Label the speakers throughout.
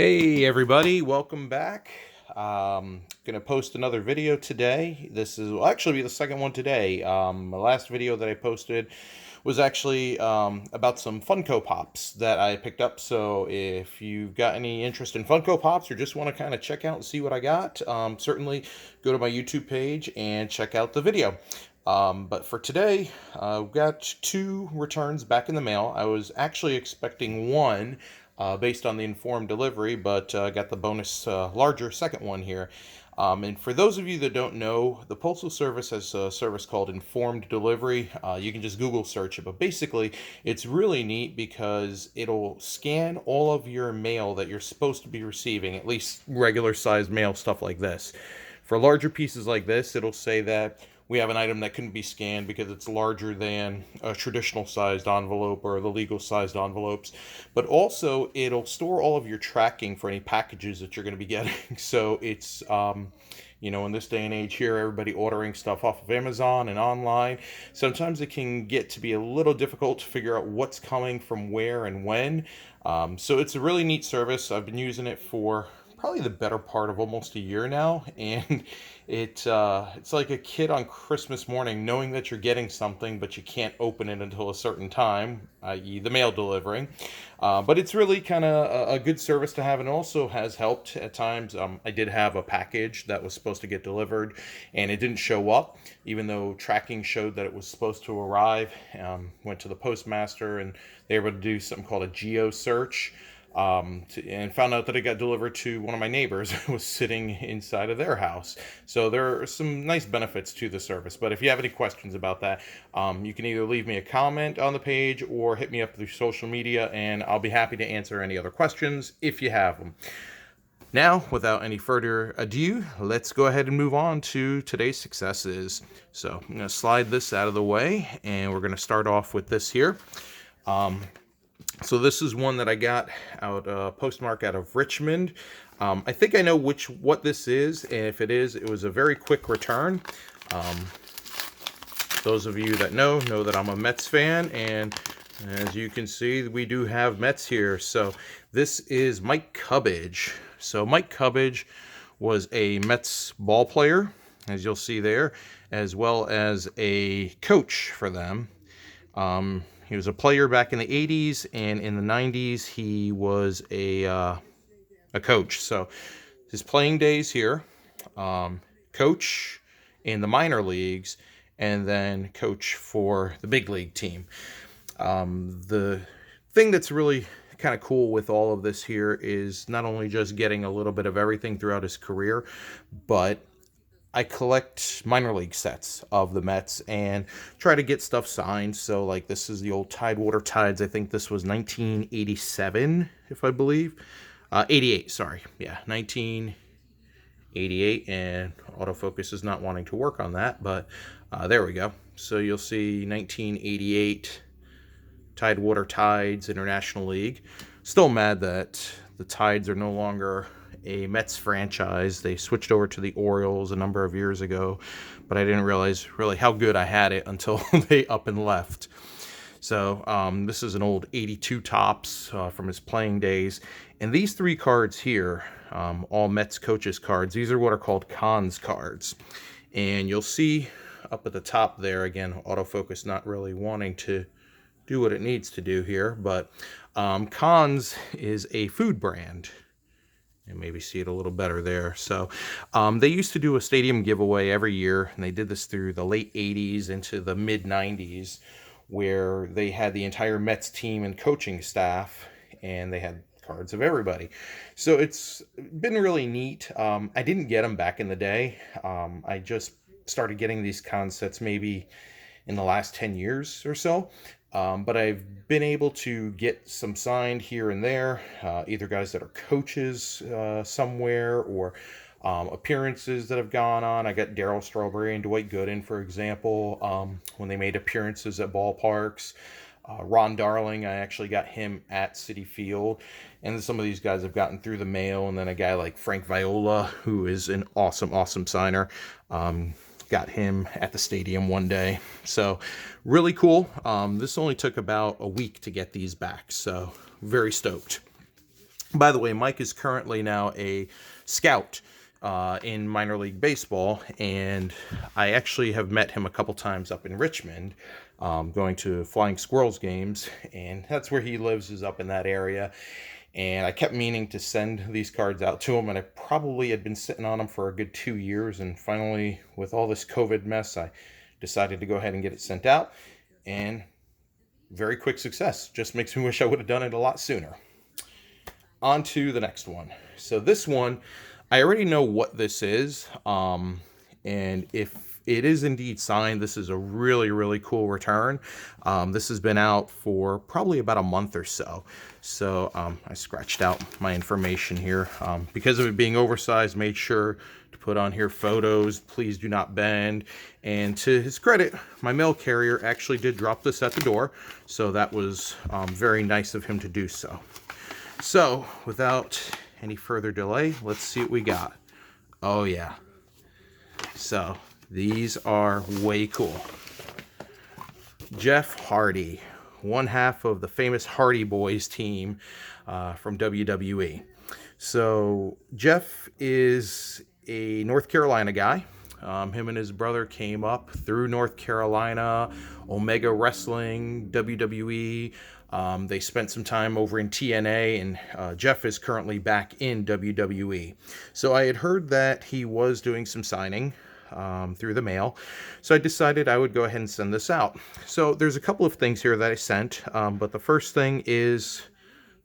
Speaker 1: Hey everybody, welcome back. Gonna post another video today. This will actually be the second one today. The last video that I posted was actually about some Funko Pops that I picked up. So if you've got any interest in Funko Pops or just want to kind of check out and see what I got, certainly go to my YouTube page and check out the video. But for today, we've got two returns back in the mail. I was actually expecting one based on the informed delivery, but got the bonus larger second one here. And for those of you that don't know, the Postal Service has a service called Informed Delivery. You can just Google search it, but basically it's really neat because it'll scan all of your mail that you're supposed to be receiving, at least regular sized mail, stuff like this. For larger pieces like this, it'll say that we have an item that couldn't be scanned because it's larger than a traditional sized envelope or the legal sized envelopes. But also, it'll store all of your tracking for any packages that you're going to be getting. So it's, in this day and age here, everybody ordering stuff off of Amazon and online, sometimes it can get to be a little difficult to figure out what's coming from where and when. So it's a really neat service. I've been using it for probably the better part of almost a year now, and it's like a kid on Christmas morning knowing that you're getting something but you can't open it until a certain time, i.e. the mail delivering. But it's really kind of a good service to have, and also has helped at times. I did have a package that was supposed to get delivered and it didn't show up even though tracking showed that it was supposed to arrive. Went to the postmaster and they were able to do something called a geo search, and found out that it got delivered to one of my neighbors who was sitting inside of their house. So there are some nice benefits to the service. But if you have any questions about that, you can either leave me a comment on the page or hit me up through social media, and I'll be happy to answer any other questions if you have them. Now, without any further ado, let's go ahead and move on to today's successes. So I'm going to slide this out of the way, and we're going to start off with this here. So this is one that I got out postmark out of Richmond. I think I know what this is, and if it is, it was a very quick return. Those of you that know that I'm a Mets fan, and as you can see, we do have Mets here. So this is Mike Cubbage. So Mike Cubbage was a Mets ball player, as you'll see there, as well as a coach for them. He was a player back in the 80s, and in the 90s, he was a coach. So his playing days here, coach in the minor leagues, and then coach for the big league team. The thing that's really kind of cool with all of this here is not only just getting a little bit of everything throughout his career, but I collect minor league sets of the Mets and try to get stuff signed. So like this is the old Tidewater Tides. I think this was 1987, if I believe. 88, sorry. Yeah, 1988, and autofocus is not wanting to work on that, but there we go. So you'll see 1988 Tidewater Tides International League. Still mad that the Tides are no longer a Mets franchise. They switched over to the Orioles a number of years ago, but I didn't realize really how good I had it until they up and left. So this is an old 82 Topps from his playing days. And these three cards here, all Mets coaches cards, these are what are called cons cards. And you'll see up at the top there, again, autofocus not really wanting to do what it needs to do here, but Cons is a food brand. And maybe see it a little better there. So they used to do a stadium giveaway every year, and they did this through the late 80s into the mid 90s, where they had the entire Mets team and coaching staff, and they had cards of everybody. So it's been really neat. I didn't get them back in the day. I just started getting these concepts maybe in the last 10 years or so. But I've been able to get some signed here and there, either guys that are coaches somewhere or appearances that have gone on. I got Darryl Strawberry and Dwight Gooden, for example, when they made appearances at ballparks. Ron Darling, I actually got him at Citi Field. And some of these guys have gotten through the mail. And then a guy like Frank Viola, who is an awesome signer. Got him at the stadium one day. So really cool. This only took about a week to get these back. So very stoked. By the way, Mike is currently now a scout in minor league baseball, and I actually have met him a couple times up in Richmond, going to Flying Squirrels games, and that's where he lives, is up in that area. And I kept meaning to send these cards out to him, and I probably had been sitting on them for a good 2 years, and finally, with all this COVID mess, I decided to go ahead and get it sent out, and very quick success. Just makes me wish I would have done it a lot sooner. On to the next one. So this one, I already know what this is, and if it is indeed signed, this is a really, really cool return. This has been out for probably about a month or so. So I scratched out my information here. Because of it being oversized, made sure to put on here photos, please do not bend. And to his credit, my mail carrier actually did drop this at the door. So that was very nice of him to do so. So, without any further delay, let's see what we got. Oh yeah. So, these are way cool. Jeff Hardy, one half of the famous Hardy Boys team from WWE. So, Jeff is a North Carolina guy. Him and his brother came up through North Carolina, Omega Wrestling, WWE. They spent some time over in TNA, and Jeff is currently back in WWE. So I had heard that he was doing some signing through the mail, so I decided I would go ahead and send this out. So there's a couple of things here that I sent, but the first thing is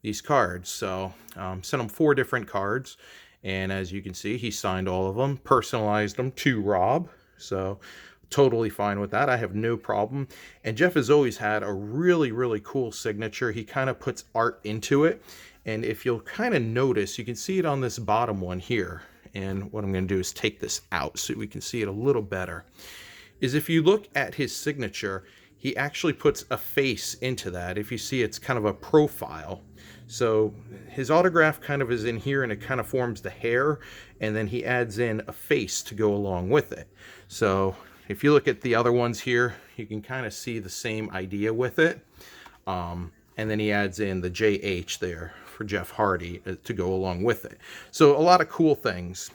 Speaker 1: these cards. So sent him 4 different cards, and as you can see, he signed all of them, personalized them to Rob. So totally fine with that. I have no problem. And Jeff has always had a really, really cool signature. He kind of puts art into it. And if you'll kind of notice, you can see it on this bottom one here. And what I'm going to do is take this out so we can see it a little better. Is if you look at his signature, he actually puts a face into that. If you see, it's kind of a profile. So his autograph kind of is in here, and it kind of forms the hair, and then he adds in a face to go along with it. So if you look at the other ones here, you can kind of see the same idea with it. And then he adds in the JH there for Jeff Hardy to go along with it. So a lot of cool things.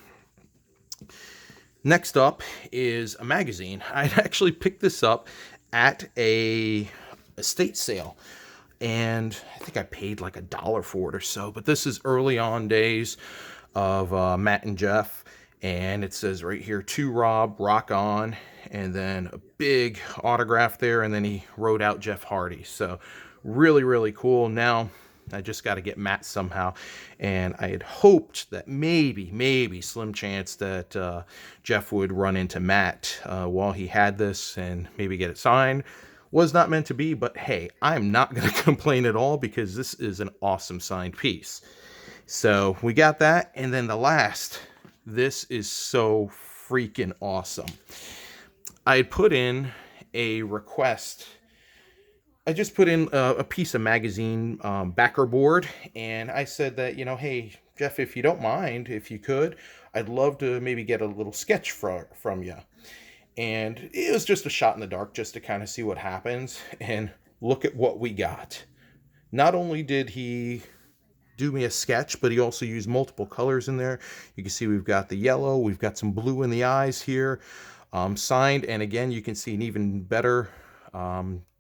Speaker 1: Next up is a magazine. I actually picked this up at a estate sale, and I think I paid like $1 for it or so. But this is early on days of Matt and Jeff, and it says right here, "To Rob, rock on," and then a big autograph there, and then he wrote out Jeff Hardy. So really, really cool. Now I just got to get Matt somehow, and I had hoped that maybe slim chance that Jeff would run into Matt while he had this and maybe get it signed. Was not meant to be, but hey, I'm not going to complain at all, because this is an awesome signed piece. So we got that, and then the last, this is so freaking awesome. I had put in a request. I just put in a piece of magazine backer board, and I said that, hey, Jeff, if you don't mind, if you could, I'd love to maybe get a little sketch from you. And it was just a shot in the dark, just to kind of see what happens. And look at what we got. Not only did he do me a sketch, but he also used multiple colors in there. You can see we've got the yellow, we've got some blue in the eyes here, signed. And again, you can see an even better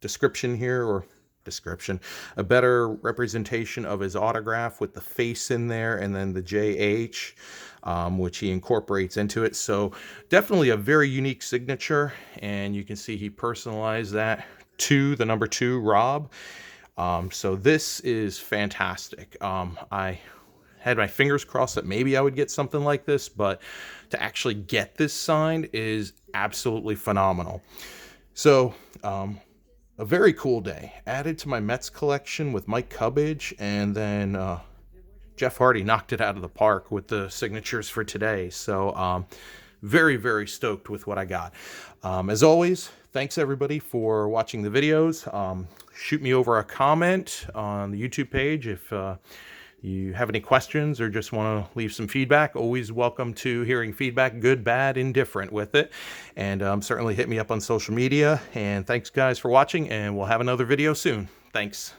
Speaker 1: description here, or a better representation of his autograph with the face in there, and then the JH, which he incorporates into it. So definitely a very unique signature, and you can see he personalized that to the number 2, Rob. So this is fantastic. I had my fingers crossed that maybe I would get something like this, but to actually get this signed is absolutely phenomenal. So, a very cool day. Added to my Mets collection with Mike Cubbage, and then Jeff Hardy knocked it out of the park with the signatures for today. So very, very stoked with what I got. As always, thanks everybody for watching the videos. Shoot me over a comment on the YouTube page if you have any questions or just want to leave some feedback. Always welcome to hearing feedback, good, bad, indifferent with it. And certainly hit me up on social media. And thanks guys for watching, and we'll have another video soon. Thanks.